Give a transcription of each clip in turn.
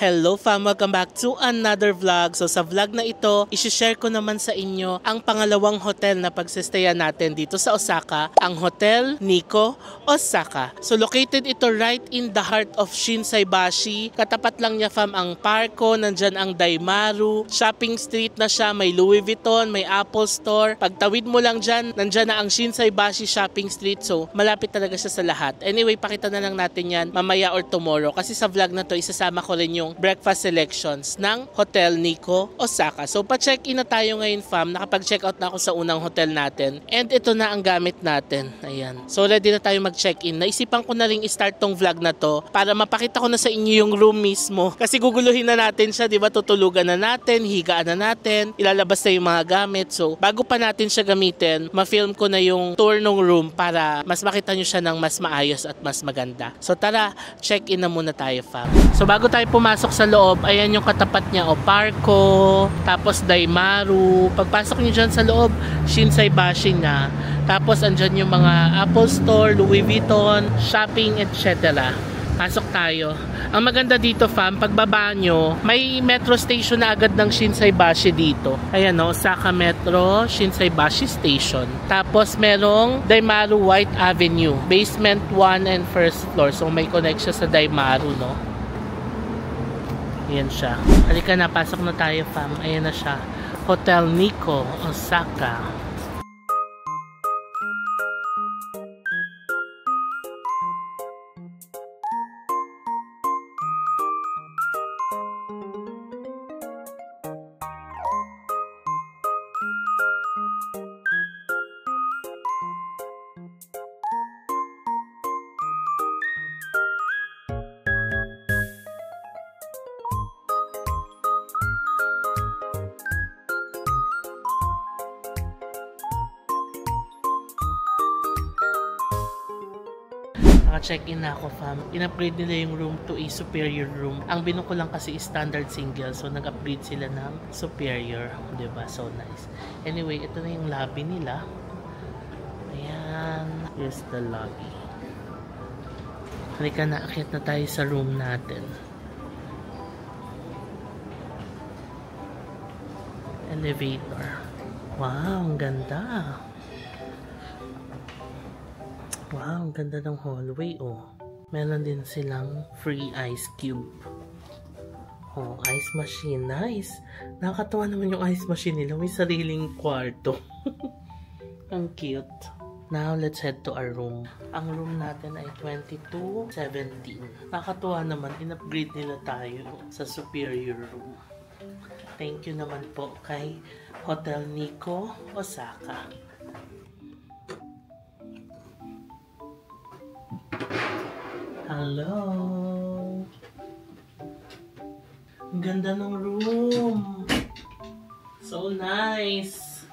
Hello fam! Welcome back to another vlog. So sa vlog na ito, isi-share ko naman sa inyo ang pangalawang hotel na pagsistayan natin dito sa Osaka, ang Hotel Nikko Osaka. So located ito right in the heart of Shinsaibashi. Katapat lang niya fam ang Parco, nandyan ang Daimaru, shopping street na siya, may Louis Vuitton, may Apple Store. Pagtawid mo lang dyan, nandyan na ang Shinsaibashi shopping street. So malapit talaga siya sa lahat. Anyway, pakita na lang natin yan mamaya or tomorrow kasi sa vlog na to, isasama ko rin yung breakfast selections ng Hotel Nikko Osaka. So pa-check-in na tayo ngayon fam. Nakapag-check out na ako sa unang hotel natin. And ito na ang gamit natin. Ayan. So ready na tayo mag-check-in. Naisipan ko na rin i-start tong vlog na to para mapakita ko na sa inyo yung room mismo. Kasi guguluhin na natin siya, di ba? Tutulugan na natin, higaan na natin, ilalabas na yung mga gamit. So bago pa natin siya gamitin, ma-film ko na yung tour ng room para mas makita nyo siya ng mas maayos at mas maganda. So tara, check-in na muna tayo fam. So bago tayo pumasok sa loob, ayan yung katapat niya, o Parco, tapos Daimaru. Pagpasok niyo dyan sa loob, Shinsaibashi na. Tapos andyan yung mga Apple Store, Louis Vuitton, shopping, etc. Pasok tayo. Ang maganda dito fam, pagbaba nyo, may metro station na agad ng Shinsaibashi dito. Ayan o, Osaka Metro, Shinsaibashi Station. Tapos merong Daimaru White Avenue, basement 1 and first floor. So may connect siya sa Daimaru, no? Ayan siya. Halika na, pasok na tayo fam. Ayan na siya. Hotel Nikko Osaka. Naka-check-in na ako fam. In-upgrade nila yung room to a superior room. Ang binuko lang kasi is standard single. So nag-upgrade sila ng superior. Diba? So nice. Anyway, ito na yung lobby nila. Ayan. Here's the lobby. Halika na, akit na tayo sa room natin. Elevator. Wow, ang ganda. Wow, ang ganda ng hallway, oh. Meron din silang free ice cube. Oh, ice machine. Nice. Nakakatawa naman yung ice machine nila. May sariling kwarto. Ang cute. Now, let's head to our room. Ang room natin ay 2217. Nakakatawa naman, in-upgrade nila tayo sa superior room. Thank you naman po kay Hotel Nikko Osaka. Hello! Ang ganda ng room! So nice!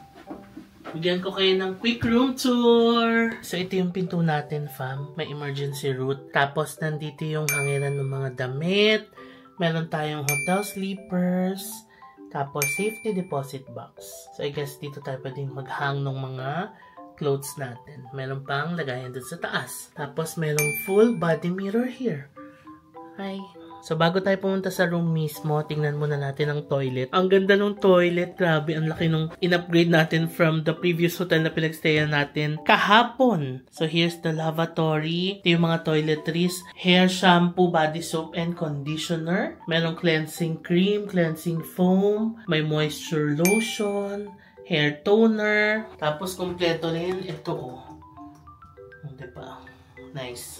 Bigyan ko kayo ng quick room tour! So ito yung pinto natin fam. May emergency route. Tapos nandito yung hanginan ng mga damit. Meron tayong hotel sleepers. Tapos safety deposit box. So I guess dito tayo pwedeng maghang ng mga clothes natin. Meron pang lagayan doon sa taas. Tapos merong full body mirror here. Hi. So bago tayo pumunta sa room mismo, tingnan muna natin ang toilet. Ang ganda ng toilet. Grabe, ang laki nung in-upgrade natin from the previous hotel na pinagstayan natin kahapon. So here's the lavatory. Ito yung mga toiletries. Hair shampoo, body soap, and conditioner. Merong cleansing cream, cleansing foam. May moisture lotion. Hair toner. Tapos, kompleto rin ito, oh. Diba? Nice.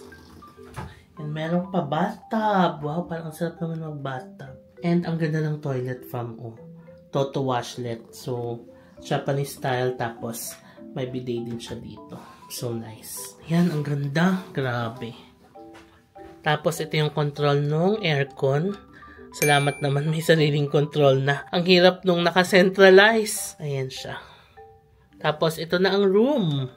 And meron pa bathtub. Wow, parang ang sarap naman mag-bathtub. And ang ganda ng toilet fam, oh. Toto washlet. So, Japanese style. Tapos, may bidet din siya dito. So, nice. Yan, ang ganda. Grabe. Tapos, ito yung control ng aircon. Salamat naman, may sariling control na. Ang hirap nung naka-centralize. Ayan siya. Tapos, ito na ang room.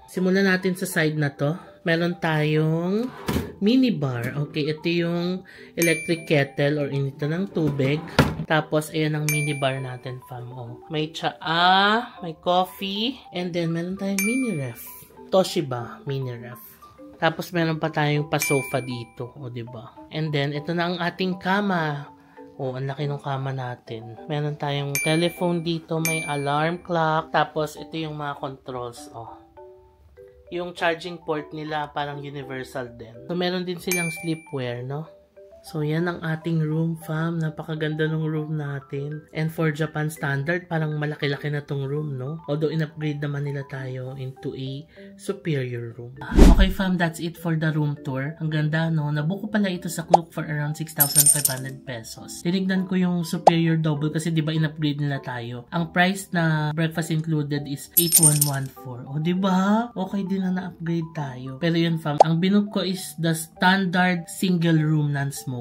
Simulan natin sa side na to. Meron tayong minibar. Okay, ito yung electric kettle or inito ng tubig. Tapos, ayan ang minibar natin, fam. Oh. May tsaa, may coffee, and then meron tayong mini ref. Toshiba mini ref. Tapos meron pa tayong pa-sofa dito, o diba? And then, ito na ang ating kama. Oh, ang laki ng kama natin. Meron tayong telephone dito, may alarm clock. Tapos, ito yung mga controls, oh. Yung charging port nila, parang universal din. So, meron din silang sleepwear, no? So, yan ang ating room, fam. Napakaganda ng room natin. And for Japan standard, parang malaki-laki na tong room, no? Although, in-upgrade naman nila tayo into a superior room. Okay, fam, that's it for the room tour. Ang ganda, no? Nabuko pala ito sa Klook for around 6,500 pesos. Tinignan ko yung superior double kasi di ba in-upgrade nila tayo. Ang price na breakfast included is 8,114. O, di ba? Okay din na na-upgrade tayo. Pero yun, fam, ang binook ko is the standard single room non-smoking.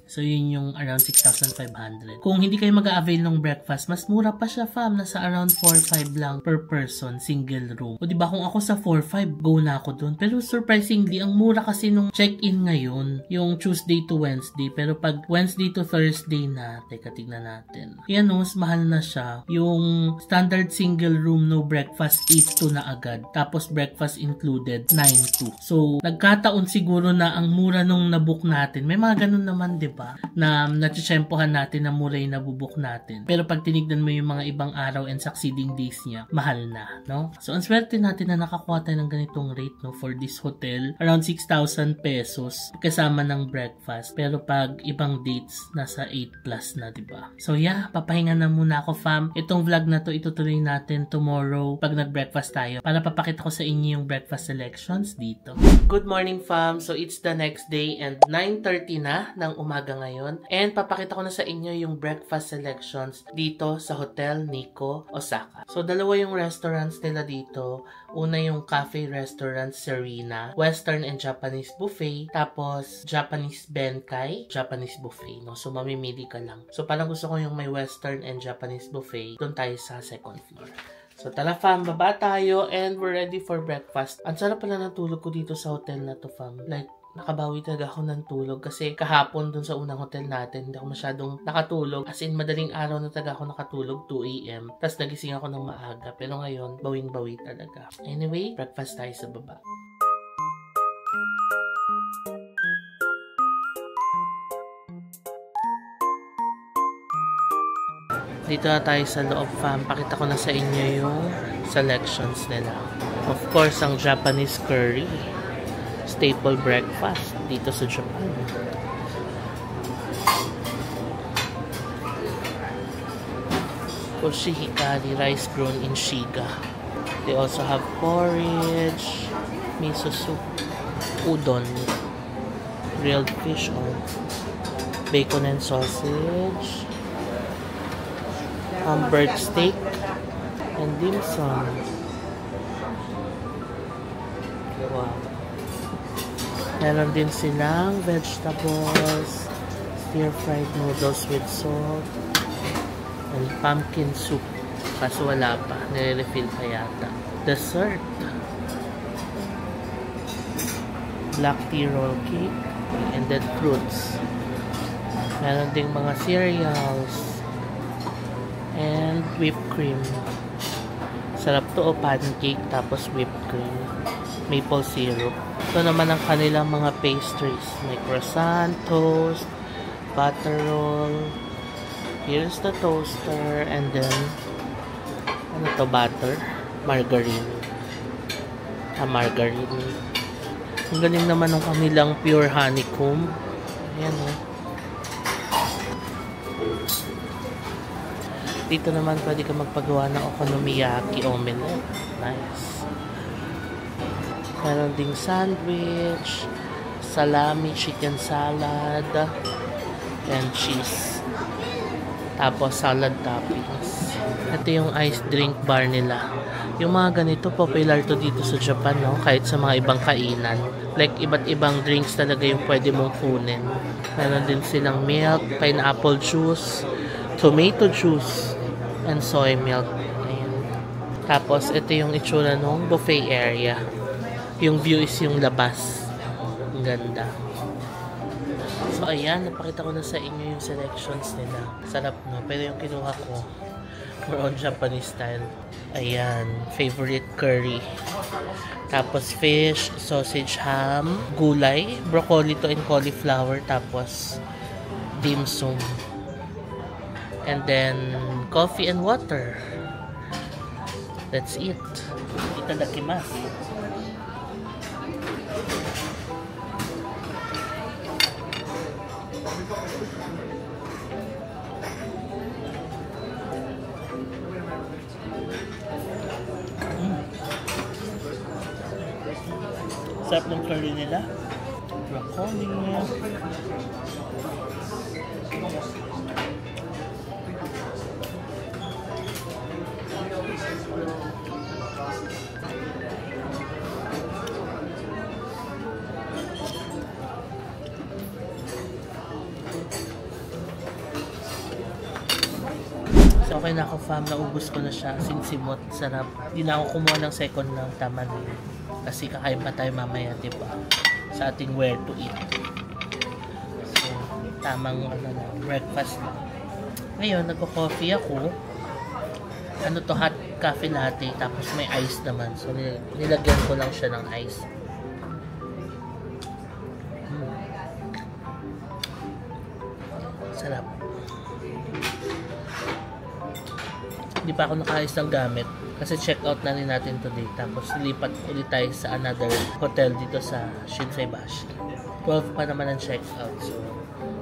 So, yun yung around 6,500. Kung hindi kayo mag-a-avail ng breakfast, mas mura pa siya, fam. Nasa around 4,500 lang per person, single room. O, diba, kung ako sa 4,500, go na ako dun. Pero surprisingly, ang mura kasi nung check-in ngayon, yung Tuesday to Wednesday. Pero pag Wednesday to Thursday na, teka, tignan natin. Yan, no, mas mahal na siya. Yung standard single room, no breakfast, 8,200 na agad. Tapos, breakfast included, 9,200. So, nagkataon siguro na ang mura nung nabook natin. May mga ganun naman, diba? Na natsyempohan natin na mura yung nabubuk natin. Pero pag tinignan mo yung mga ibang araw and succeeding days niya, mahal na, no? So, ang swerte natin na nakakuha tayo ng ganitong rate, no? For this hotel, around 6,000 pesos kasama ng breakfast. Pero pag ibang dates, nasa 8 plus na, diba? So, yeah, papahinga na muna ako, fam. Itong vlog na to, itutuloy natin tomorrow pag nag-breakfast tayo para papakita ko sa inyo yung breakfast selections dito. Good morning, fam. So, it's the next day and 9:30 na ng umaga ngayon. And papakita ko na sa inyo yung breakfast selections dito sa Hotel Nikko, Osaka. So, dalawa yung restaurants nila dito. Una yung cafe restaurant Serena, Western and Japanese buffet, tapos Japanese Benkai, Japanese buffet, no? So, mamimili ka lang. So, parang gusto ko yung may Western and Japanese buffet. Doon tayo sa second floor. So, tara, fam, baba tayo and we're ready for breakfast. Ang sarap pala ng tulog ko dito sa hotel na to, fam. Like, nakabawi talaga ako ng tulog kasi kahapon dun sa unang hotel natin, hindi ako masyadong nakatulog. As in, madaling araw na talaga ako nakatulog, 2 AM. Tapos nagising ako ng maaga. Pero ngayon, bawing-bawi talaga. Anyway, breakfast tayo sa baba. Dito na tayo sa loob, fam. Pakita ko na sa inyo yung selections nila. Of course, ang Japanese curry. Staple breakfast dito sa Japan. Koshihikari, rice grown in Shiga. They also have porridge, miso soup, udon, grilled fish, bacon and sausage, hamburg steak, and dim sum. Wow. Meron din silang vegetables, stir-fried noodles with salt, and pumpkin soup. Kaso wala pa. Nire-refill pa yata. Dessert. Black tea roll cake, and then fruits. Meron ding mga cereals, and whipped cream. Sarap to, pancake, tapos whipped cream. Maple syrup. Ito naman ang kanilang mga pastries. May croissant, toast, butter roll. Here's the toaster. And then, ano to, butter? Margarine. Margarine. Ang galing naman ng kanilang pure honeycomb. Ayan, Dito naman pwede ka magpagawa ng okonomiyaki omelette. Nice. Meron ding sandwich, salami, chicken salad, and cheese. Tapos salad toppings. Ito yung ice drink bar nila. Yung mga ganito, popular to dito sa Japan, no? Kahit sa mga ibang kainan. Like, iba't ibang drinks talaga yung pwede mong kunin. Meron din silang milk, pineapple juice, tomato juice, and soy milk. Ayan. Tapos, ito yung itsura ng buffet area. Yung view is yung labas. Ang ganda. So, ayan. Napakita ko na sa inyo yung selections nila. Sarap, no? Pero yung kinuha ko, We're on Japanese style. Ayan, favorite curry. Tapos fish, sausage, ham, gulay, broccoli to and cauliflower, tapos dim sum. And then coffee and water. That's it. Itadakimasu. Sarap ng curry nila. Broccoli. So okay na ako fam, naubos ko na siya, simot, sarap. Hindi na ako kumuha ng second ng tamali. Kasi kakain pa tayo mamaya, diba? Sa ating where to eat. So, tamang breakfast na. Ngayon, nagko-coffee ako. Ano to, hot coffee latte, tapos may ice naman. So, nilagyan ko lang siya ng ice. Sarap. Hindi pa ako nakaayos ng gamit kasi check out na rin natin today, tapos lipat ulit tayo sa another hotel dito sa Shinsaibashi. 12 pa naman ang check out, so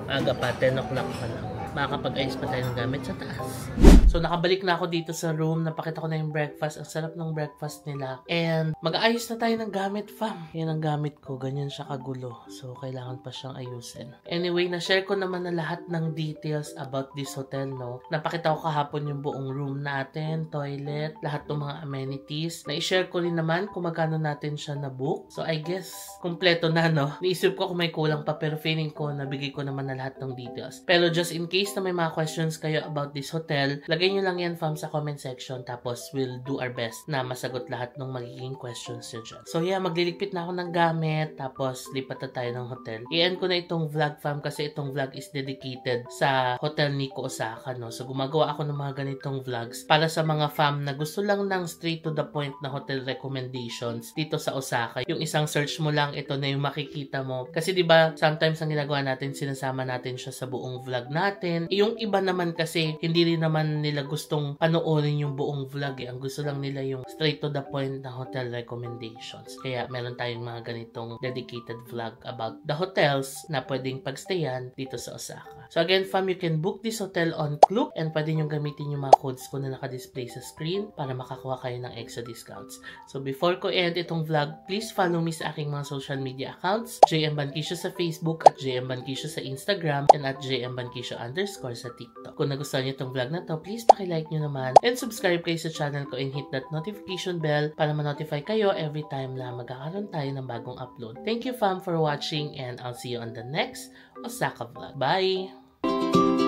maaga pa, 10 o'clock pa lang, makakapag-ayos pa tayo ng gamit sa taas. So nakabalik na ako dito sa room, napakita ko na yung breakfast, ang sarap ng breakfast nila, and mag-aayos na tayo ng gamit fam. Yan ang gamit ko, ganyan siya kagulo, so kailangan pa siyang ayusin. Anyway, na-share ko naman na lahat ng details about this hotel, no? Napakita ko kahapon yung buong room natin, toilet, lahat ng mga amenities. Na-share ko rin naman kung magkano natin siya na-book. So I guess, kompleto na, no? Naisip ko kung may kulang pa, pero feeling ko, nabigay ko naman na lahat ng details. Pero just in case na may mga questions kayo about this hotel, lagay nyo lang yan fam sa comment section, tapos we'll do our best na masagot lahat ng magiging questions nyo dyan. So yeah, magliligpit na ako ng gamit, tapos lipat na tayo ng hotel. I-end ko na itong vlog fam kasi itong vlog is dedicated sa Hotel Nikko Osaka, no? So gumagawa ako ng mga ganitong vlogs para sa mga fam na gusto lang ng straight to the point na hotel recommendations dito sa Osaka. Yung isang search mo lang, ito na yung makikita mo. Kasi diba, sometimes ang ginagawa natin, sinasama natin siya sa buong vlog natin. Yung iba naman kasi, hindi rin naman nila gustong panoorin yung buong vlog eh. Ang gusto lang nila yung straight to the point na hotel recommendations. Kaya meron tayong mga ganitong dedicated vlog about the hotels na pwedeng pagstayan dito sa Osaka. So again fam, you can book this hotel on Klook and pwede nyo gamitin yung mga codes ko na naka-display sa screen para makakuha kayo ng extra discounts. So before ko end itong vlog, please follow me sa aking mga social media accounts, JM Banquisio sa Facebook at JM Banquisio sa Instagram and at JM Banquisio _ sa TikTok. Kung nagustuhan nyo itong vlog na to, please paki-like nyo naman and subscribe kayo sa channel ko and hit that notification bell para ma-notify kayo every time na magkakaroon tayo ng bagong upload. Thank you fam for watching and I'll see you on the next Osaka vlog. Bye!